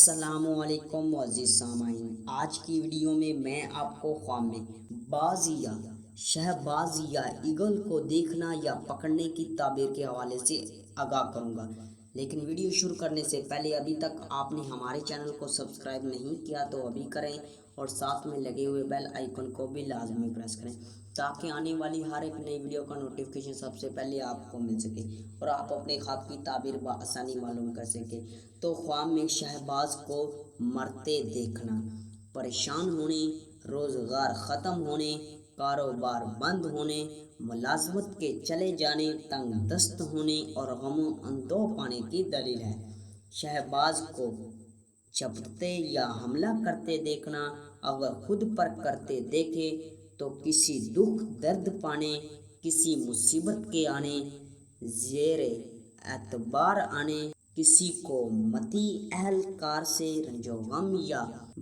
السلام علیکم معزز سامعین، آج کی ویڈیو میں آپ کو خواب میں باز یا شہباز یا ایگل کو دیکھنا یا پکڑنے کی تعبیر کے حوالے سے آگاہ کروں گا۔ لیکن ویڈیو شروع کرنے سے پہلے ابھی تک آپ نے ہمارے چینل کو سبسکرائب نہیں کیا تو ابھی کریں اور ساتھ میں لگے ہوئے بیل آئیکن کو بھی لازمی پریس کریں تاکہ آنے والی ہر ایک نئی ویڈیو کا نوٹیفیکیشن سب سے پہلے آپ کو مل سکے اور آپ اپنے خواب کی تعبیر بآسانی معلوم کر سکیں۔ تو خواب میں شہباز کو مرتے دیکھنا، پریشان ہونے، روزگار ختم ہونے، کاروبار بند ہونے، ملازمت کے چلے جانے، تنگ دست ہونے اور غم و اندوہ پانے کی دلیل ہے۔ شہباز کو چپٹتے یا حملہ کرتے دیکھنا، اگر خود پر کرتے دیکھے تو کسی دکھ درد پانے، کسی مصیبت کے آنے، زیر اعتبار آنے، کسی کو متی اہلکار سے رنج و غم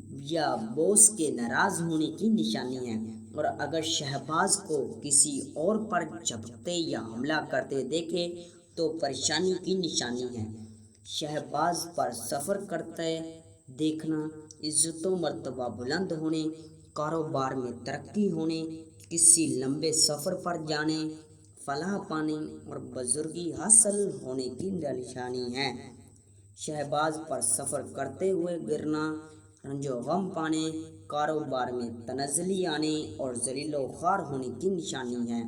یا بوس کے ناراض ہونے کی نشانی ہے۔ اور اگر شہباز کو کسی اور پر جھپٹتے یا حملہ کرتے دیکھے تو پریشانی کی نشانی ہے۔ شہباز پر سفر کرتے دیکھنا، عزت و مرتبہ بلند ہونے، کاروبار میں ترقی ہونے، کسی لمبے سفر پر جانے، فلاح پانے اور بزرگی حاصل ہونے کی نشانی ہے۔ شہباز پر سفر کرتے ہوئے گرنا، رنج و غم پانے، کاروبار میں تنزلی آنے اور ذلیل و خوار ہونے کی نشانی ہے۔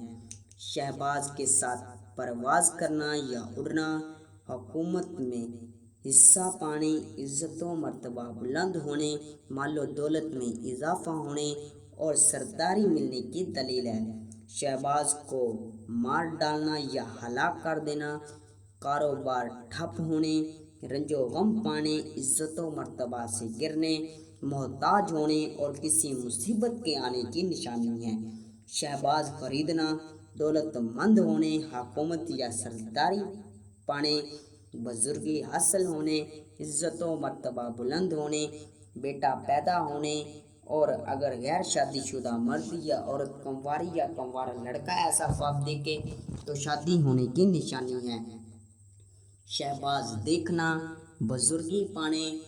شہباز کے ساتھ پرواز کرنا یا اڑنا، حکومت میں حصہ پانے، عزت و مرتبہ بلند ہونے، مال و دولت میں اضافہ ہونے اور سرداری ملنے کی دلیل ہے۔ شہباز کو مار ڈالنا یا ہلاک کر دینا، کاروبار ٹھپ ہونے، رنج و غم پانے، عزت و مرتبہ سے گرنے، محتاج ہونے اور کسی مصیبت کے آنے کی نشانی ہے۔ شہباز خریدنا، دولت مند ہونے، حکومت یا سرداری پانے، بزرگی حاصل ہونے، عزت و مرتبہ بلند ہونے، بیٹا پیدا ہونے اور اگر غیر شادی شدہ مرد یا عورت کنواری یا کنوارا لڑکا ایسا خواب دیکھے تو شادی ہونے کی نشانی ہے۔ شہباز دیکھنا، بزرگی پانے،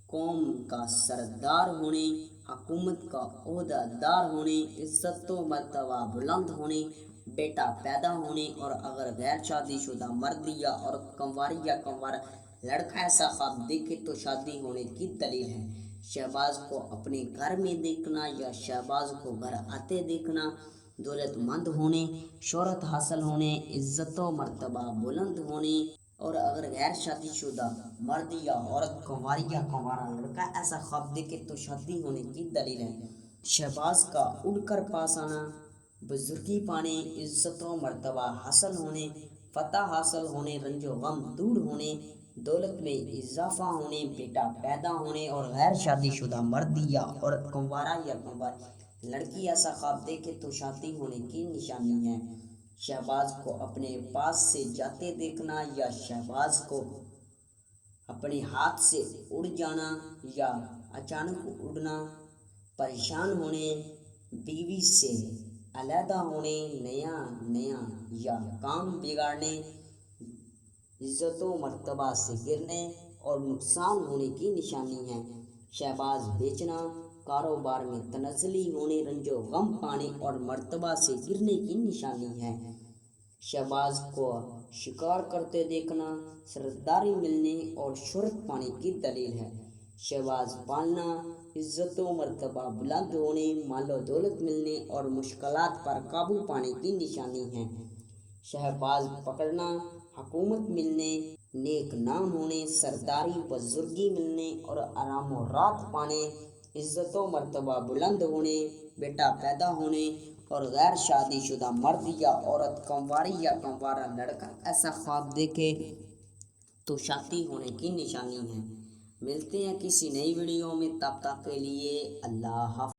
قوم کا سردار ہونے، حکومت کا عہدہ دار ہونے، عزت و مرتبہ بلند ہونے، بیٹا پیدا ہونے اور اگر غیر شادی شدہ مرد یا عورت کنواری یا کنوارا لڑکا ایسا خواب دیکھے تو شادی ہونے کی دلیل ہے۔ شہباز کو اپنے گھر میں دیکھنا یا شہباز کو گھر آتے دیکھنا، دولت مند ہونے، شہرت حاصل ہونے، عزت و مرتبہ بلند ہونے اور اگر غیر شادی شدہ مرد یا عورت کنواری یا کنوارا لڑکا ایسا خواب دیکھے تو شادی ہونے کی دلیل ہے۔ شہباز کا اڑ کر پاس آنا، بزرگی پانے، عزت و مرتبہ حاصل ہونے، فتح حاصل ہونے، رنج و غم دور ہونے، دولت میں اضافہ ہونے، بیٹا پیدا ہونے اور غیر شادی شدہ مرد یا عورت کنوارا یا کنواری لڑکی ایسا خواب دیکھے تو شادی ہونے کی نشانی ہے۔ شہباز کو اپنے پاس سے جاتے دیکھنا یا شہباز کو اپنے ہاتھ سے اڑ جانا یا اچانک اڑنا، پریشان ہونے، بیوی سے علیحدہ ہونے، نیا یا کام بگڑنے، عزت و مرتبہ سے گرنے اور نقصان ہونے کی نشانی ہے۔ شہباز بیچنا، کاروبار میں تنزلی ہونے، رنج و غم پانے اور مرتبہ سے گرنے کی نشانی ہے۔ شہباز کو شکار کرتے دیکھنا، سرداری ملنے اور شہرت پانے کی دلیل ہے۔ شہباز پالنا، عزت و مرتبہ بلند ہونے، مال و دولت ملنے اور مشکلات پر قابو پانے کی نشانی ہے۔ شہباز پکڑنا، حکومت ملنے، نیک نام ہونے، سرداری بزرگی ملنے اور آرام و راحت پانے، عزت و مرتبہ بلند ہونے، بیٹا پیدا ہونے اور غیر شادی شدہ مرد یا عورت کنواری یا کنوارا لڑکا ایسا خواب دیکھے تو شادی ہونے کی نشانی ہے۔ ملتے ہیں کسی نئی ویڈیو میں، تب تک کے لیے اللہ حافظ۔